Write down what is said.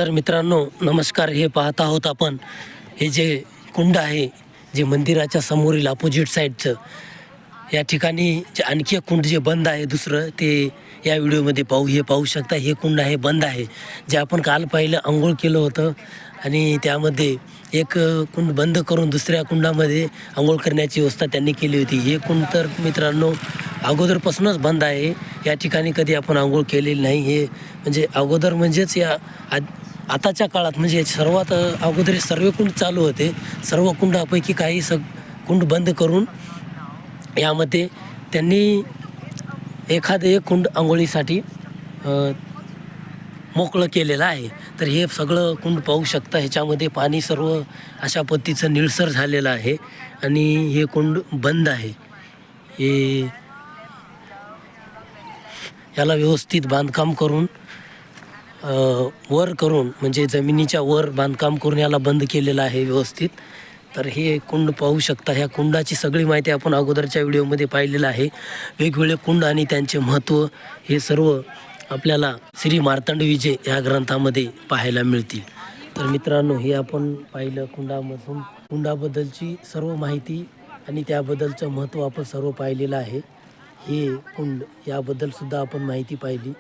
तर मित्रांनो नमस्कार. हे पाहत आहोत आपण हे जे कुंड आहे जे मंदिराच्या समोरील अपोजिट साईडचं, या ठिकाणी जे आणखी एक कुंड जे बंद आहे दुसरं ते या व्हिडिओमध्ये पाहू शकता. हे कुंड आहे बंद आहे, जे आपण काल पाहिलं अंघोळ केलं होतं आणि त्यामध्ये एक कुंड बंद करून दुसऱ्या कुंडामध्ये अंघोळ करण्याची व्यवस्था त्यांनी केली होती. हे कुंड तर मित्रांनो अगोदरपासूनच बंद आहे. या ठिकाणी कधी आपण अंघोळ केलेली नाही. हे म्हणजे अगोदर म्हणजेच या आताच्या काळात म्हणजे सर्वात अगोदर सर्व कुंड चालू होते. सर्व कुंडापैकी काही कुंड बंद करून यामध्ये त्यांनी एखादं एक कुंड अंघोळीसाठी मोकळं केलेलं आहे. तर हे सगळं कुंड पाहू शकता. ह्याच्यामध्ये पाणी सर्व अशा पद्धतीचं निळसर झालेलं आहे आणि हे कुंड बंद आहे. हे याला व्यवस्थित बांधकाम करून वर करून म्हणजे जमिनीच्या वर बांधकाम करून याला बंद केलेलं आहे व्यवस्थित. तर हे कुंड पाहू शकता. ह्या कुंडाची सगळी माहिती आपण अगोदरच्या व्हिडिओमध्ये पाहिलेलं आहे. वेगवेगळे कुंड आणि त्यांचे महत्त्व हे सर्व आपल्याला श्री मार्तंड विजय या ग्रंथामध्ये पाहायला मिळतील. तर मित्रांनो हे आपण पाहिलं कुंडाबद्दलची सर्व माहिती आणि त्याबद्दलचं महत्त्व आपण सर्व पाहिलेलं आहे. हे कुंड याबद्दलसुद्धा आपण माहिती पाहिली.